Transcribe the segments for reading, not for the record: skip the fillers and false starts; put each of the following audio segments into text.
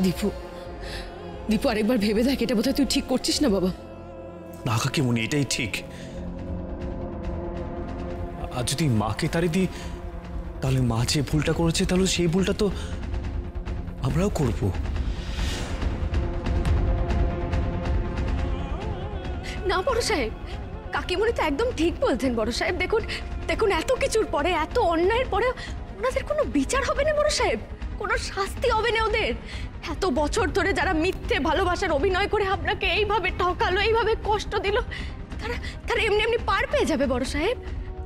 দীপু, দীপু আরেকবার ভেবে দেখ, এটা বোধহয় তুই ঠিক করছিস না বাবা। না কাকিমুনি, এটাই ঠিক। আর যদি মাকে তাড়িয়ে দিই, তাহলে মা যে ভুলটা করেছে তাহলে সেই ভুলটা তো আমরাও করব। না বড় সাহেব, কাকিমণি তো একদম ঠিক বলছেন বড় সাহেব। দেখুন দেখুন, এত কিছুর পরে, এত অন্যায়ের পরে ওনাদের কোনো বিচার হবে না বড় সাহেব, কোনো শাস্তি হবে না ওদের। এত বছর ধরে যারা মিথ্যে ভালোবাসার অভিনয় করে আপনাকে এইভাবে ঠকালো, এইভাবে কষ্ট দিল, তারা তারা এমনি এমনি পার পেয়ে যাবে বড় সাহেব।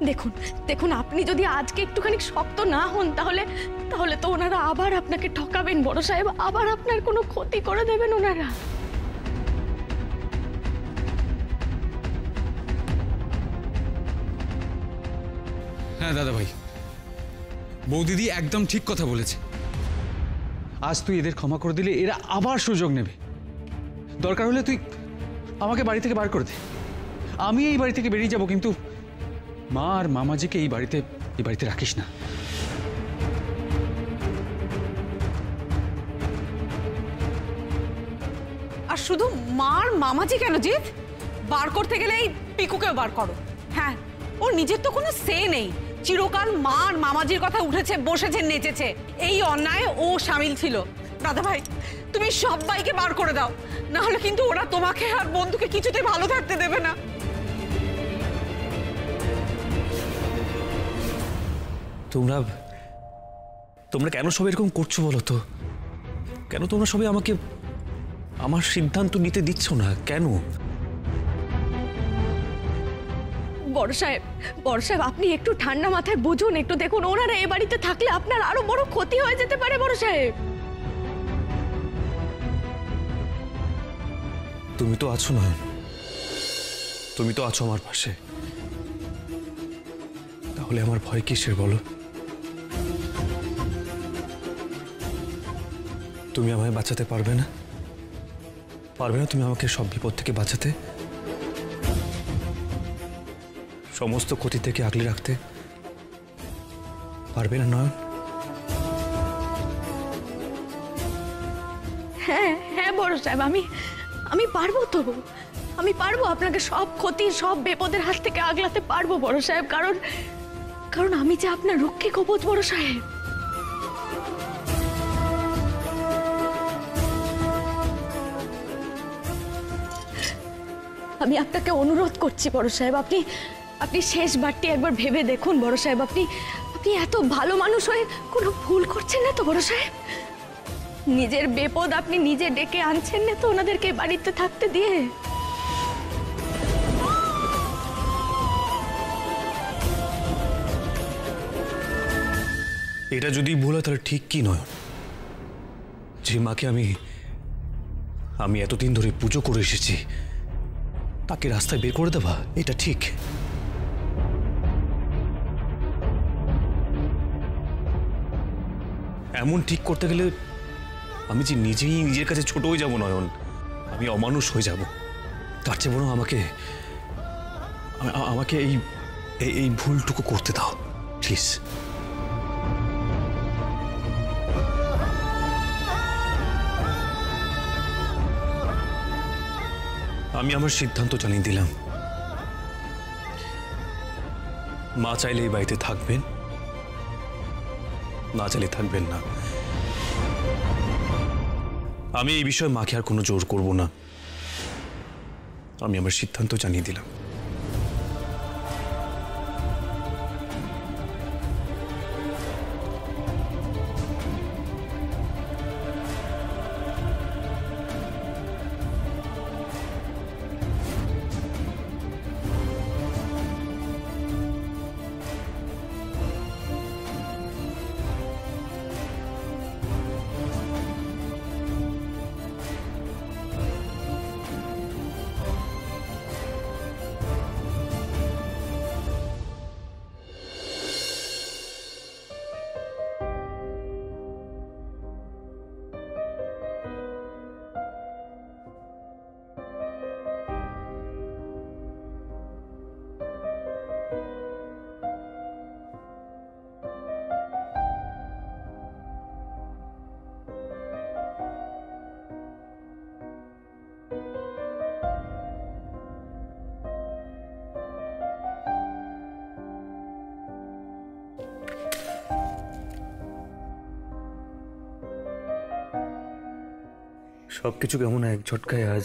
দেখুন দেখুন, আপনি যদি আজকে একটুখানি শক্ত না হন, তাহলে তাহলে তো ওনারা আবার আপনাকে ঠকাবেন বড় সাহেব, আবার আপনার কোনো ক্ষতি করে দেবেন ওনারা। হ্যাঁ দাদা ভাই, বৌদিদি একদম ঠিক কথা বলেছে। আজ তুই এদের ক্ষমা করে দিলে এরা আবার সুযোগ নেবে। দরকার হলে তুই আমাকে বাড়ি থেকে বার করে দে, আমি এই বাড়ি থেকে বেরিয়ে যাব, কিন্তু মা আর মামাজিকে এই বাড়িতে রাখিস না। আর শুধু মার মামাজি কেন জিৎ, বার করতে গেলে এই পিকুকেও বার করো। হ্যাঁ, ওর নিজের তো কোনো সে নেই, চিরকাল মার মামাজির কথা উঠেছে, বসেছে, নেচেছে, এই অন্যায় ও শামিল ছিল। দাদা ভাই, তুমি সবাইকে বার করে দাও, না হলে কিন্তু ওরা তোমাকে আর বন্ধুকে কিছুতেই ভালো থাকতে দেবে না। তোমরা কেন সবাই এরকম করছো বলো তো? কেন তোমরা সবাই আমাকে আমার সিদ্ধান্ত নিতে দিচ্ছ না কেন? বড় সাহেব, আপনি একটু ঠান্ডা মাথায় বুঝুন, একটু দেখুন, ওনারা এ বাড়িতে থাকলে আপনার আরো বড় ক্ষতি হয়ে যেতে পারে বড় সাহেব। তুমি তো আছো না, তুমি তো আছো আমার পাশে, তাহলে আমার ভয় কিসের বলো? তুমি আমায় বাঁচাতে পারবে না? তুমি আমাকে সব বিপদ থেকে বাঁচাতে, সমস্ত ক্ষতি থেকে আগলে রাখতে পারবে না নয়ন? হ্যাঁ হ্যাঁ বড় সাহেব, আমি পারবো তো, আমি পারবো আপনাকে সব ক্ষতি, সব বিপদের হাত থেকে আগলাতে পারবো বড় সাহেব, কারণ আমি যে আপনার রক্ষী কবচ বড় সাহেব। আমি আপনাকে অনুরোধ করছি বড় সাহেব, আপনি শেষবারটি একবার ভেবে দেখুন বড় সাহেব। আপনি এত ভালো মানুষ হয়ে কোনো ভুল করছেন না তো বড় সাহেব? নিজের বিপদ আপনি নিজে ডেকে আনছেন না তো ওনাদেরকে বাড়িতে থাকতে দিয়ে? এটা যদি ভুল হয় তাহলে ঠিক কি নয়? যে মাকে আমি এতদিন ধরে পুজো করে এসেছি, তাকে রাস্তায় বের করে দেওয়া এটা ঠিক? এমন ঠিক করতে গেলে আমি যে নিজেই নিজের কাছে ছোট হয়ে যাব নয়ন, আমি অমানুষ হয়ে যাব। তার চেয়ে বরং আমাকে এই ভুলটুকু করতে দাও প্লিজ। আমি আমার সিদ্ধান্ত জানিয়ে দিলাম, মা চাইলে এই বাড়িতে থাকবেন, না চাইলে থাকবেন না। আমি এই বিষয়ে মাকে আর কোনো জোর করব না, আমি আমার সিদ্ধান্ত জানিয়ে দিলাম। সবকিছু কেমন এক ঝটকায় আজ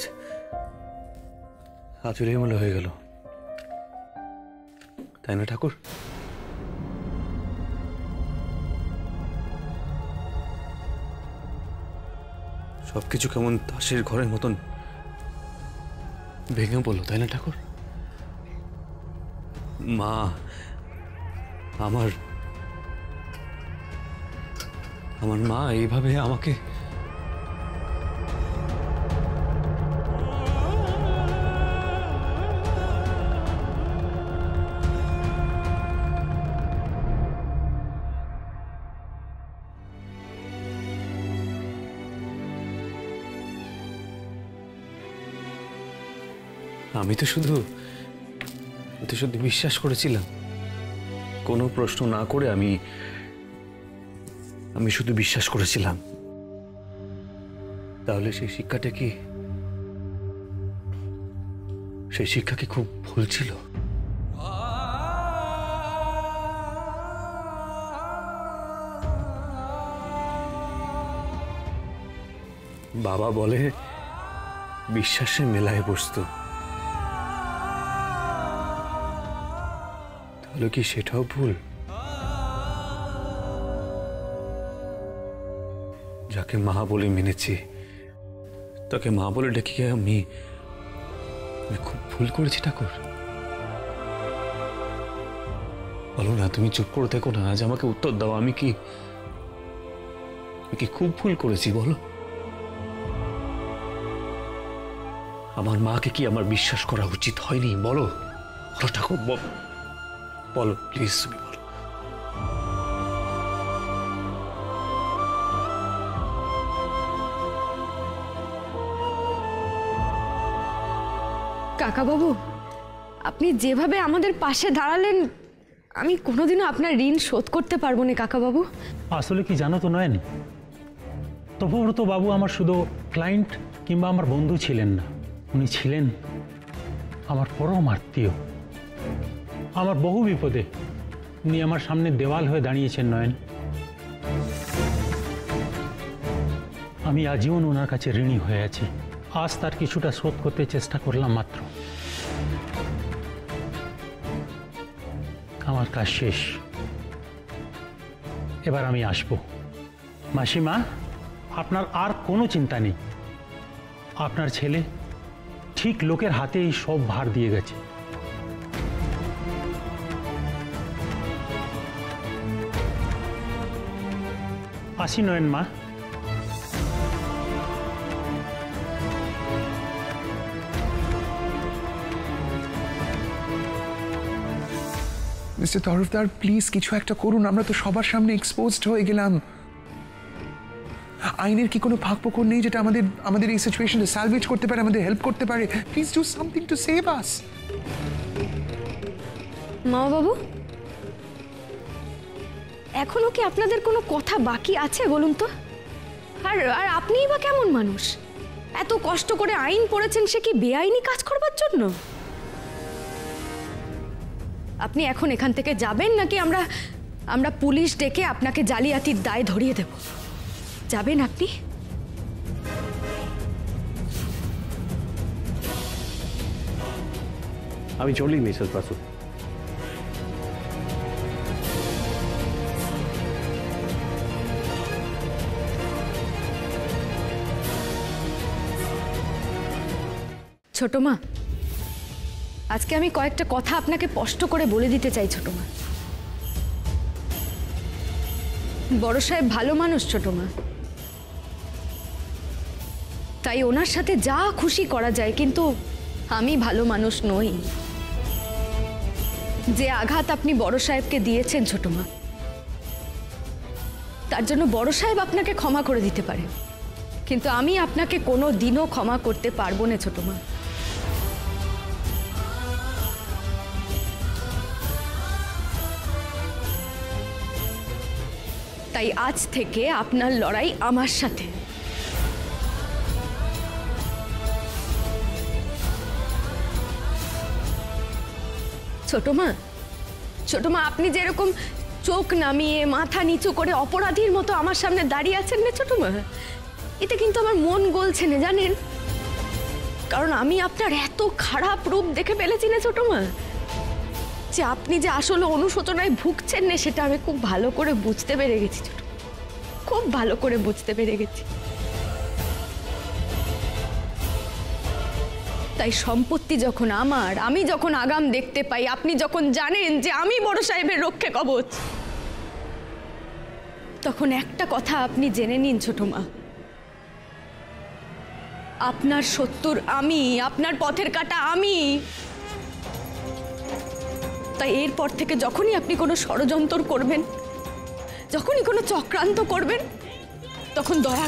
এলোমেলো হয়ে গেল, তাই না ঠাকুর? সবকিছু কেমন তাসের ঘরের মতন ভেঙে পড়লো, তাই না ঠাকুর? মা, আমার মা এইভাবে আমাকে আমি তো শুধু বিশ্বাস করেছিলাম, কোনো প্রশ্ন না করে আমি শুধু বিশ্বাস করেছিলাম। তাহলে সেই শিক্ষা কি খুব ভুল ছিল? বাবা বলে বিশ্বাসে মেলায় বস্তু, তাহলে কি সেটাও ভুল? যাকে মা বলে মেনেছি, তাকে মা বলে ডেকে আমি খুব ভুল করেছি ঠাকুর। বলো না, তুমি চুপ করে থেকো না, আজ আমাকে উত্তর দাও। আমি কি খুব ভুল করেছি বলো? আমার মাকে কি আমার বিশ্বাস করা উচিত হয়নি? বলো ঠাকুর, বলো প্লিজ, তুমি বলো। কাকা বাবু, আপনি যেভাবে আমাদের পাশে দাঁড়ালেন, আমি কোনোদিনও আপনার ঋণ শোধ করতে পারবো না কাকা বাবু। আসলে কি জানো তো নয়ন, তপব্রত বাবু আমার শুধু ক্লায়েন্ট কিংবা আমার বন্ধু ছিলেন না, উনি ছিলেন আমার পরম আত্মীয়। আমার বহু বিপদে উনি আমার সামনে দেওয়াল হয়ে দাঁড়িয়েছেন নয়ন। আমি আজীবন ওনার কাছে ঋণী হয়ে আছি। আজ তার কিছুটা শোধ করতে চেষ্টা করলাম মাত্র। আমার কাজ শেষ, এবার আমি আসব। মাসিমা, আপনার আর কোনো চিন্তা নেই। আপনার ছেলে ঠিক লোকের হাতে এই সব ভার দিয়ে গেছে। আসি নয়ন মা। মিস্টার তরফদার, প্লিজ কিছু একটা করুন। আমরা তো সবার সামনে এক্সপোজড হয়ে গেলাম। আইনের কি কোনো ফাঁকফোকর নেই যেটা আমাদের এই সিচুয়েশনটা স্যালভেজ করতে পারে, আমাদের হেল্প করতে পারে? Please do something to save us. মা বাবু, এখনো কি আপনাদের কোনো কথা বাকি আছে বলুন তো? আর আপনিই বা কেমন মানুষ? এত কষ্ট করে আইন পড়েছেন, সে কি বেআইনি কাজ করবার জন্য? আপনি এখন এখান থেকে যাবেন, নাকি আমরা পুলিশ ডেকে আপনাকে জালিয়াতির দায় ধরিয়ে দেব? যাবেন আপনি? আমি চলি মিসেস বাসু। ছোট মা, আজকে আমি কয়েকটা কথা আপনাকে স্পষ্ট করে বলে দিতে চাই ছোট মা। বড় সাহেব ভালো মানুষ ছোট মা, তাই ওনার সাথে যা খুশি করা যায়, কিন্তু আমি ভালো মানুষ নই। যে আঘাত আপনি বড় সাহেবকে দিয়েছেন ছোট মা, তার জন্য বড় সাহেব আপনাকে ক্ষমা করে দিতে পারে, কিন্তু আমি আপনাকে কোনো দিনও ক্ষমা করতে পারবো না ছোট মা। তাই আজ থেকে আপনার লড়াই আমার সাথে। ছোট মা, আপনি যেরকম চোখ নামিয়ে মাথা নিচু করে অপরাধীর মতো আমার সামনে দাঁড়িয়ে আছেন না ছোট মা, এতে কিন্তু আমার মন গলছে না জানেন, কারণ আমি আপনার এত খারাপ রূপ দেখে ফেলেছি না ছোট মা, যে আপনি যে আসলে অনুশোচনায় ভুগছেন না সেটা আমি খুব ভালো করে বুঝতে পেরে গেছি ছোট, খুব ভালো করে বুঝতে পেরে গেছি। তাই সম্পত্তি যখন আমার, আমি যখন আগাম দেখতে পাই, আপনি যখন জানেন যে আমি বড় সাহেবের রক্ষে কবচ, তখন একটা কথা আপনি জেনে নিন ছোট মা, আপনার শত্রুর আমি, আপনার পথের কাঁটা আমি। তাই এরপর থেকে যখনই আপনি কোনো ষড়যন্ত্র করবেন, যখনই কোনো চক্রান্ত করবেন, তখন দয়া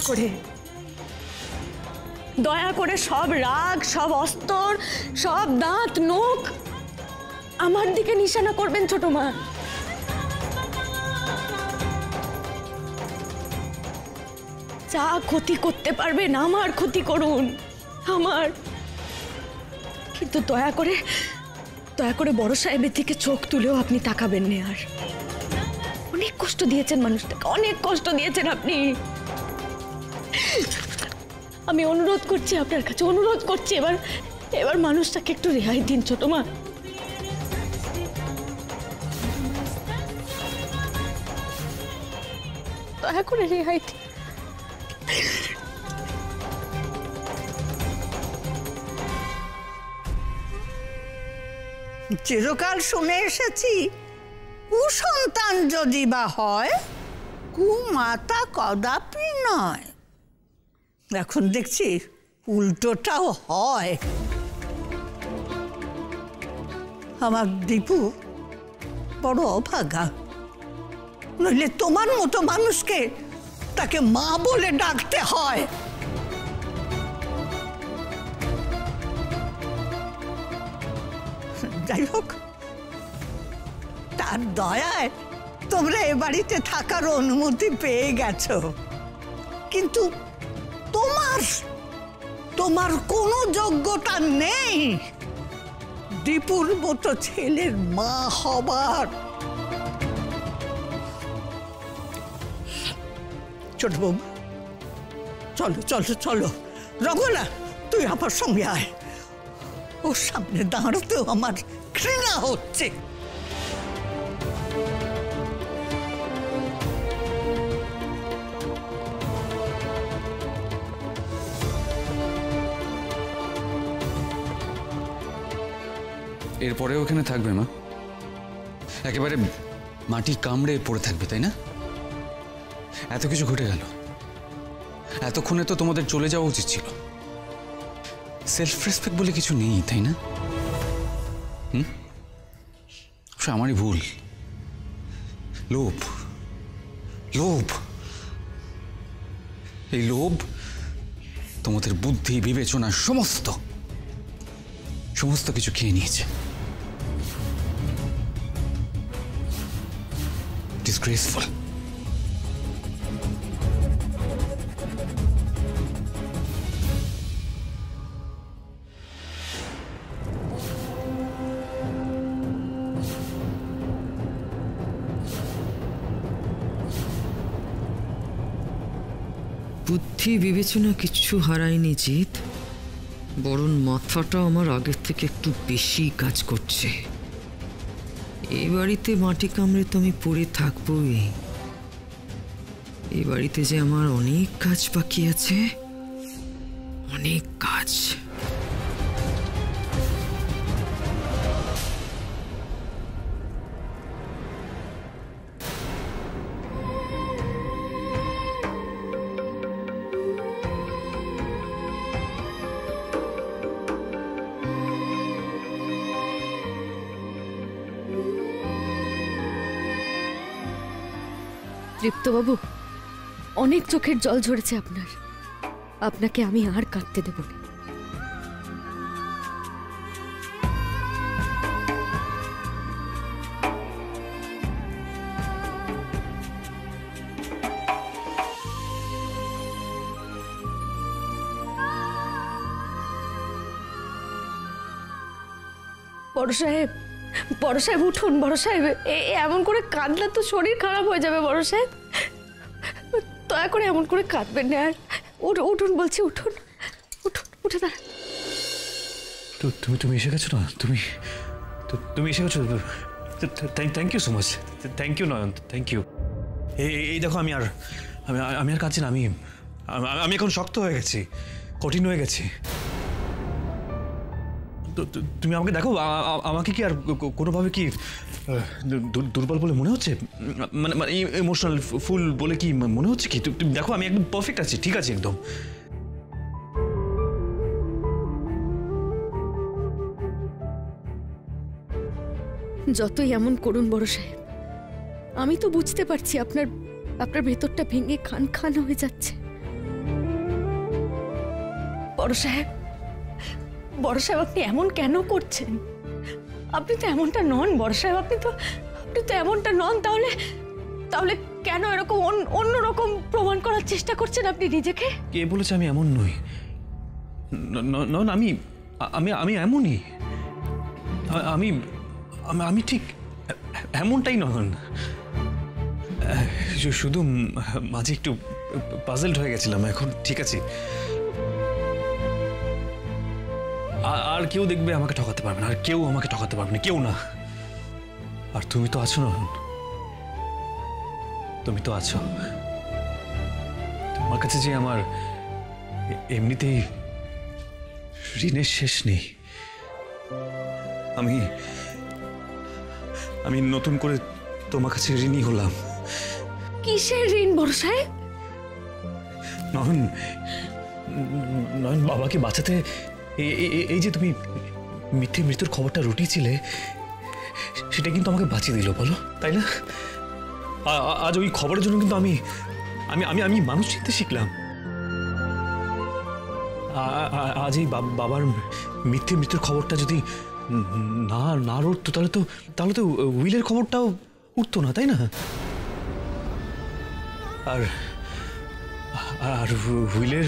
করে সব রাগ, সব অস্ত্র, সব দাঁত নখ আমার দিকে নিশানা করবেন ছোট মা। যা ক্ষতি করতে পারবেন আমার ক্ষতি করুন, আমার, কিন্তু দয়া করে বড় সাহেবের দিকে চোখ তুলেও আপনি তাকাবেন না আর। অনেক কষ্ট দিয়েছেন মানুষটাকে, অনেক কষ্ট দিয়েছেন আপনি। আমি অনুরোধ করছি আপনার কাছে, অনুরোধ করছি, এবার মানুষটাকে একটু রেহাই দিন ছোট মা। দয়া করে রেহাই দিন। চিরকাল শুনে এসেছি কুসন্তান যদি বা হয়, কুমাতা কদাপি নয়। এখন দেখছি উল্টোটাও হয়। আমার দীপু বড় অভাগা, নইলে তোমার মতো মানুষকে তাকে মা বলে ডাকতে হয়। যাই হোক, তার দয়ায় তোমরা এ বাড়িতে থাকার অনুমতি পেয়ে গেছো, কিন্তু তোমার কোনো যোগ্যতা নেই দীপুর মতো ছেলের মা হবার। ছোট বউ, চলো চলো চলো, রঘুনা তুই আমার সঙ্গে আয়। ওর সামনে দাঁড়াতেও আমার ঘৃণা হচ্ছে। এরপরে ওখানে থাকবে মা, একেবারে মাটি কামড়ে পড়ে থাকবে, তাই না? এত কিছু ঘটে গেল, এতক্ষণে তো তোমাদের চলে যাওয়া উচিত ছিল। সেলফ রেসপেক্ট বলে কিছু নেই, তাই না? আমারই ভুল, লোভ, এই লোভ তোমাদের বুদ্ধি, বিবেচনা সমস্ত কিছু খেয়ে নিয়েছে। ডিসগ্রেসফুল। বুদ্ধি বিবেচনা কিচ্ছু হারায়নি জিৎ, বরং মাথাটা আমার আগের থেকে একটু বেশি কাজ করছে। এই বাড়িতে মাটি কামড়ে তো আমি পড়ে থাকবোই। এই বাড়িতে যে আমার অনেক কাজ বাকি আছে, অনেক কাজ। তৃপ্তবাবু, অনেক চোখের জল ঝরেছে আপনার, আপনাকে আমি আর কাঁদতে দেব না। বড় সাহেব, বড় সাহেব উঠুন। বড় সাহেব, এমন করে কাঁদলে তো শরীর খারাপ হয়ে যাবে। বড় সাহেব, দয়া করে এমন করে কাঁদবেন না। আর উঠুন বলছি, উঠুন উঠুন, উঠে দাঁড়ান। তুমি এসে গেছো না? তুমি এসে গেছো। Thank you so much. Thank you Nayan, thank you. এই দেখো, আমি আর কাঁদছি না। আমি এখন শক্ত হয়ে গেছি, কঠিন হয়ে গেছি। তুমি আমাকে দেখো, আমাকে কি আর কোনোভাবে কি দুর্বল বলে মনে হচ্ছে? মানে ইমোশনাল ফুল বলে কি মনে হচ্ছে কি? তুমি দেখো, আমি একদম পারফেক্ট আছি, ঠিক আছে একদম। যতই এমন করুন বড় সাহেব, আমি তো বুঝতে পারছি আপনার ভেতরটা ভেঙে খান খান হয়ে যাচ্ছে। বড় সাহেব আপনি এমন কেন করছেন? আপনি তো এমনটা নন বড় সাহেব, আপনি তো এমনটা নন। তাহলে কেন এরকম অন্যরকম প্রমাণ করার চেষ্টা করছেন আপনি নিজেকে? কে বলেছে আমি এমন নই? নন, আমি এমনই। আমি ঠিক এমনটাই নন। শুধু মাঝে একটু পাজলড হয়ে গেছিলাম, এখন ঠিক আছে। আর কেউ দেখবে আমাকে ঠকাতে পারবে না, আর কেউ আমাকে ঠকাতে পারবে না, কেউ না। আর তুমি তো আছো না, তুমি তো আছো। তোমার কাছে যে আমার এমনিতেই ঋণের শেষ নেই। আমি নতুন করে তোমার কাছে ঋণী হলাম। কিসের ঋণ বড় সাহেব? নয়ন, বাবাকে বাঁচাতে এই যে তুমি মিথ্যে মৃত্যুর খবরটা রটিয়েছিলে, সেটা কিন্তু আমাকে বাঁচিয়ে দিল, বলো তাই না? আজ ওই খবরের জন্য কিন্তু আমি মানুষ চিনতে শিখলাম। আজ এই বাবার মিথ্যে মৃত্যুর খবরটা যদি না উঠতো, তাহলে তো উইলের খবরটাও উঠতো না, তাই না? আর উইলের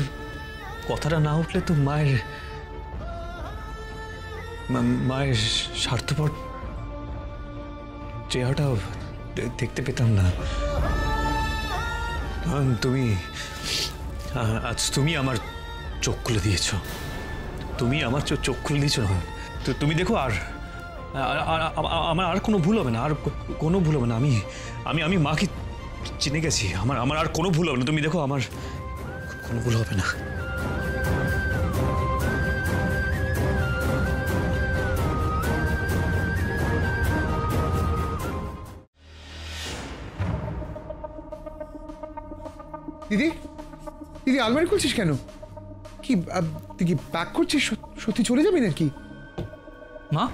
কথাটা না উঠলে তো মায়ের স্বার্থপর চেহারাটাও দেখতে পেতাম না। তুমি আমার চোখ খুলে দিয়েছ। তুমি আমার চোখ খুলে দিয়েছ না। তো তুমি দেখো, আমার আর কোনো ভুল হবে না, আর কোনো ভুল হবে না। আমি মাকে চিনে গেছি, আমার আর কোনো ভুল হবে না। তুমি দেখো, আমার কোনো ভুল হবে না। দিদি, আলমারি খুলছিস কেন? কি তুই কি প্যাক করছিস? সত্যি চলে যাবি নাকি? মা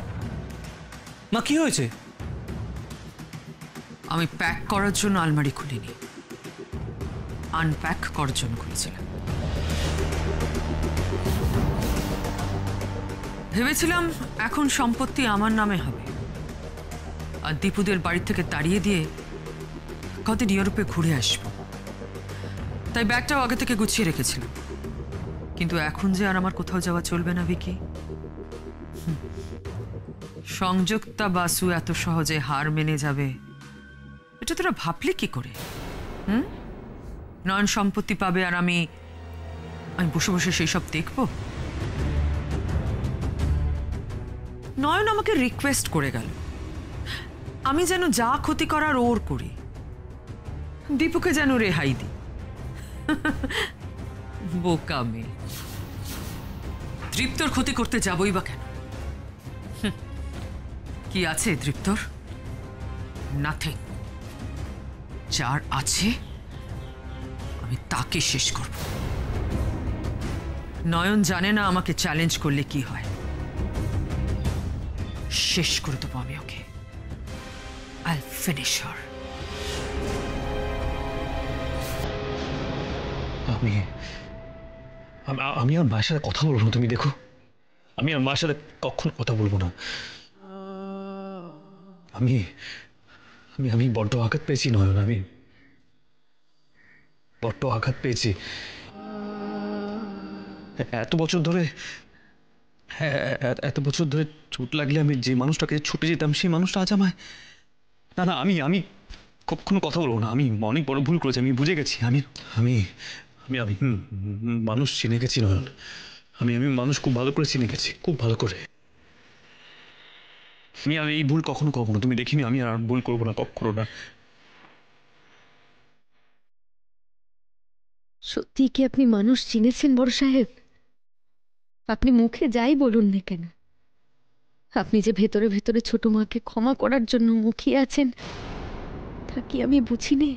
কি হয়েছে? আমি প্যাক করার জন্য আলমারি খুলিনি, আনপ্যাক করার জন্য খুলেছিলাম। ভেবেছিলাম এখন সম্পত্তি আমার নামে হবে, আর দীপুদের বাড়ি থেকে তাড়িয়ে দিয়ে কদিন ইউরোপে ঘুরে আসবো। তাই ব্যাগটাও আগে থেকে গুছিয়ে রেখেছিলাম। কিন্তু এখন যে আর আমার কোথাও যাওয়া চলবে না ভিকি। সংযুক্তা বাসু এত সহজে হার মেনে যাবে এটা তোরা ভাবলি কি করে? নয়ন সম্পত্তি পাবে আর আমি বসে বসে সেই সব দেখবো? নয়ন আমাকে রিকোয়েস্ট করে গেল আমি যেন যা ক্ষতি করার ওর করি, দীপুকে যেন রেহাই দিই। বোকা মেয়ে। দৃপ্তর ক্ষতি করতে যাবই বা কেন? কি আছে দৃপ্তর? নাথিং। যার আছে আমি তাকে শেষ করব। নয়ন জানে না আমাকে চ্যালেঞ্জ করলে কি হয়। শেষ করে দেবো আমি ওকে। I'll finish her. আমি আর মায়ের সাথে কথা বলবো না, তুমি দেখো। আমি আর মায়ের সাথে কখনো কথা বলবো না। আমি বড্ড আঘাত পেয়েছি নয়ন, আমি বড্ড আঘাত পেয়েছি। এত বছর ধরে চোট লাগলে আমি যে মানুষটাকে ছুটে যেতাম, সেই মানুষটা আজ আমায় না আমি কখনো কথা বলবো না। আমি অনেক বড় ভুল করেছি, আমি বুঝে গেছি। আমি আমি মানুষ চিনে গেছি নয়ন। আমি মানুষ খুব ভালো করে চিনে গেছি, খুব ভালো করে। আমি এই ভুল কখনো করবো না, তুমি দেখিনি, আমি আর ভুল করবো না, কখনো না। সত্যি কি আপনি মানুষ চিনেছেন বড় সাহেব? আপনি মুখে যাই বলুন না কেন, আপনি যে ভেতরে ভেতরে ছোট মাকে ক্ষমা করার জন্য মুখিয়ে আছেন তা কি আমি বুঝিনি?